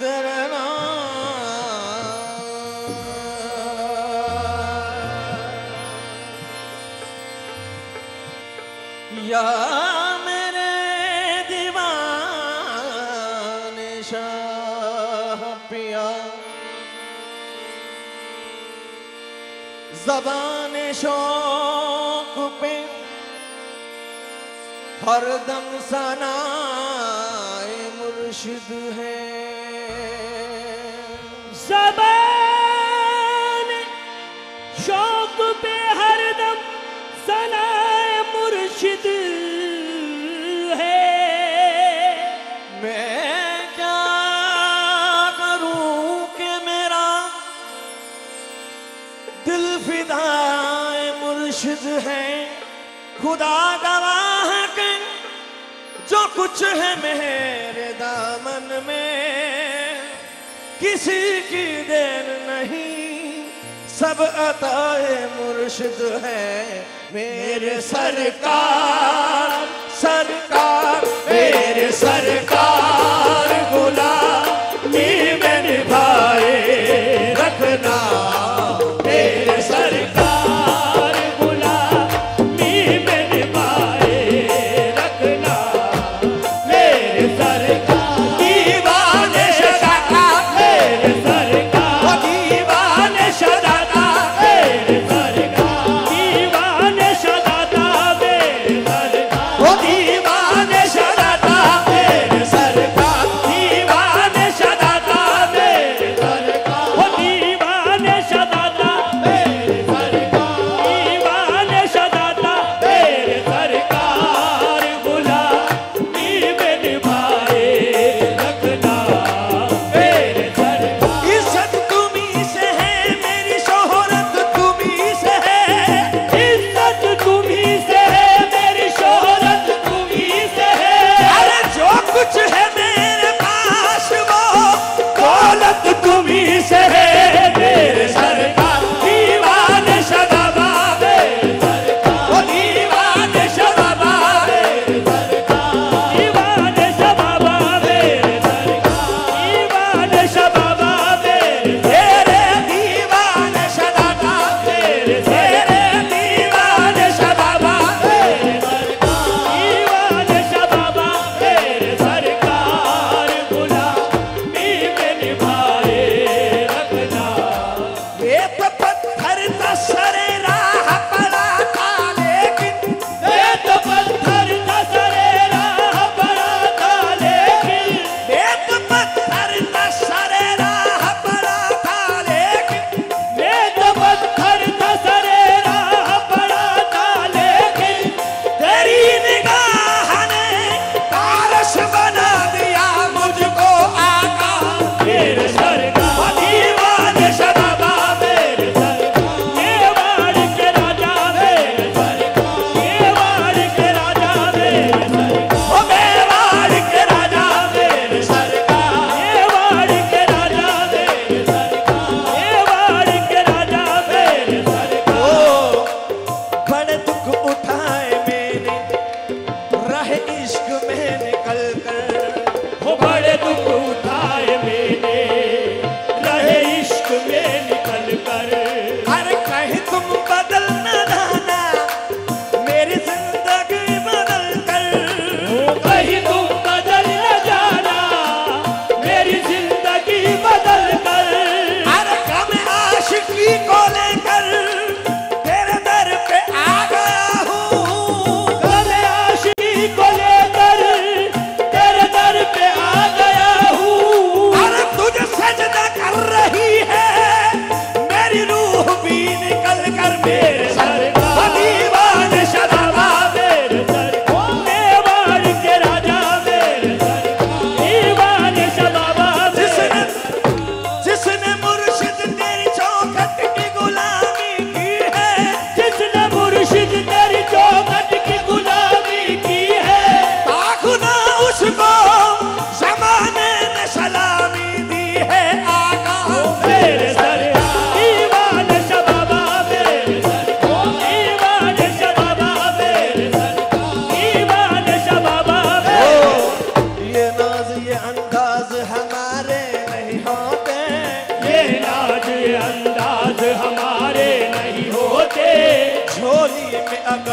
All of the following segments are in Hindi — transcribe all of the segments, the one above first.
दरना या मेरे दीवाने शाह पिया ज़बाने शौक पे हरदम सनाए मुर्शिद है। ज़बाने शौक पे हरदम सनाए मुर्शिद है। मैं क्या करूं कि मेरा दिल फिदाए मुर्शिद है। खुदा गवाह के जो कुछ है मेरे दामन में किसी की देन नहीं, सब अताए मुर्शिद है। मेरे सरकार सरकार मेरे सरकार गुलामी में निभाए रखना। मेरे सरकार गुलामी में निभाए रखना। मेरे सरकार दीवाने शदाता मेरे सरकार दीवाने शदाता मेरे सरकार दीवाने शदाता मेरे सरकार दीवाने शदाता मेरे सरकार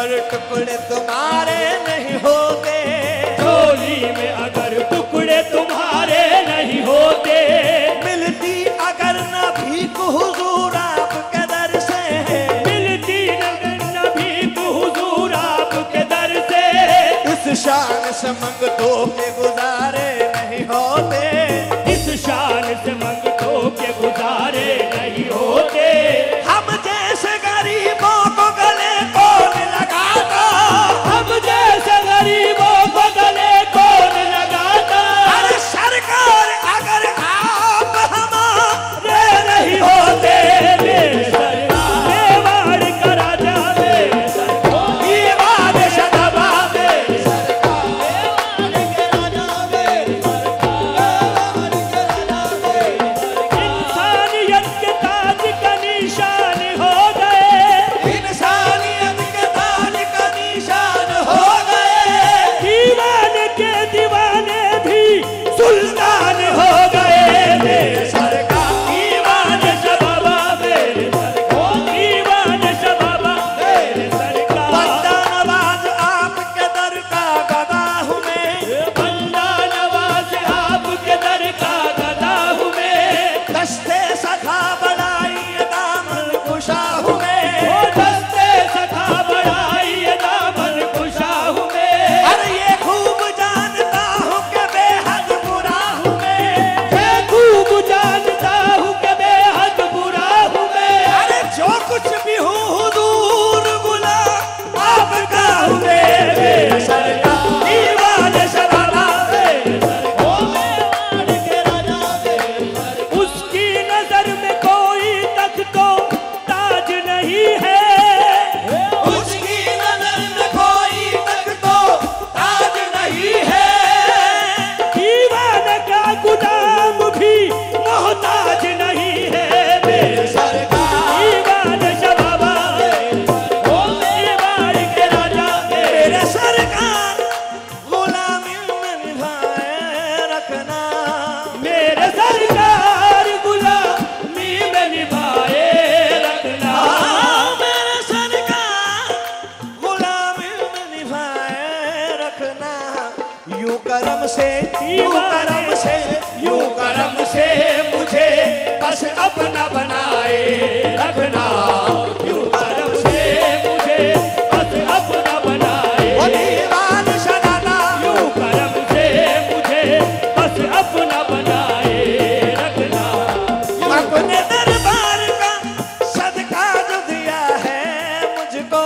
अगर टुकड़े तुम्हारे नहीं होते, झोली में अगर टुकड़े तुम्हारे नहीं होते, मिलती अगर न भीख हुजूर आपके दर से, मिलती अगर न भीख हुजूर आपके दर से, इस शान से मंगतों के गुजारे नहीं होते, इस शान से मंगतों के गुजारे नहीं होते। हम जैसे गरीबों को गले कौन लगाता, हम जैसे गरीबों को गले कौन लगाता, अरे सरकार अगर आप हमारे नहीं होते, मेरे सरकार मेवाड़ का राजा, मेरे सरकार दीवान शतबा, मेरे सरकार मेवाड़ के राजा, मेरे सरकार इंसानियत के ताज का निशान हो गए, इंसानियत के ताज का निशान हो गए, दीवाने के दीवाने भी सुल्तान हो गए, मेरे सरकार दीवाने शबाबा, मेरे सरकार दीवाने शबाबा, मेरे सरकार बंदा नवाज आपके दर का गदा हूँ मैं, बंदा नवाज आपके दर का गदा हूँ मैं, दस्ते सखा बढ़ाई दामन खुशा हूँ मैं, ओ दस्ते सखा बढ़ाई दामन खुशा हूँ मैं, अरे ये खूब जानता हूँ कि बेहद बुरा हूँ मैं, मैं खूब जानता हूँ कि बेहद बुरा हूँ मैं, अरे जो कुछ भी हूँ हुजूर गुलाम आपका हूँ मैं, मेरे सरकार दीवान शबाबा, मेरे सरकार मेवाड़ के राजा, मेरे सरकार उसकी नजर में कोई तख्तो ताज नहीं है, उसकी नजर में कोई तक तो ताज नहीं है, दीवाने का गुलाम भी मोहताज नहीं है, मेरे सरकार दीवाने शबाबा, ओ मेवाड़ के राजा, मेरे सरकार गुलामी में निभाए रखना, मेरे सरकार गुलामी में निभाए रखना, मेरे सरकार गुलामी में निभाए रखना, यूं करम से यूं करम से यूं करम से मुझे बस अपना बनाए रखना, यूं करम से मुझे बस अपना बनाए, ओ दीवान शदाना, यूं करम से मुझे बस अपना बनाए रखना, अपने दरबार का सदका जो दिया है मुझको,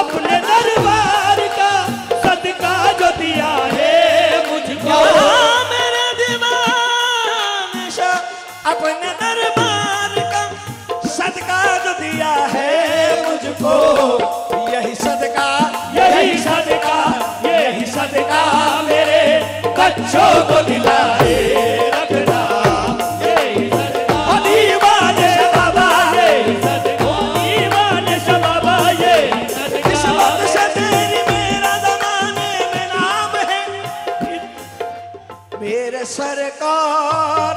अपने दरबार का सदका जो दिया है मुझको, मेरे दीवान शाह अपने दरबार का सदका जो दिया है मुझको, यही सदका यही सदका, यही सदका मेरे बच्चों को दिलाए रखना, यही सदका ओ दीवान शबाबा, यही सदका दीवाने शबाबा, यही सदका किस्मत से तेरी मेरा जमाने में नाम है, मेरे सरकार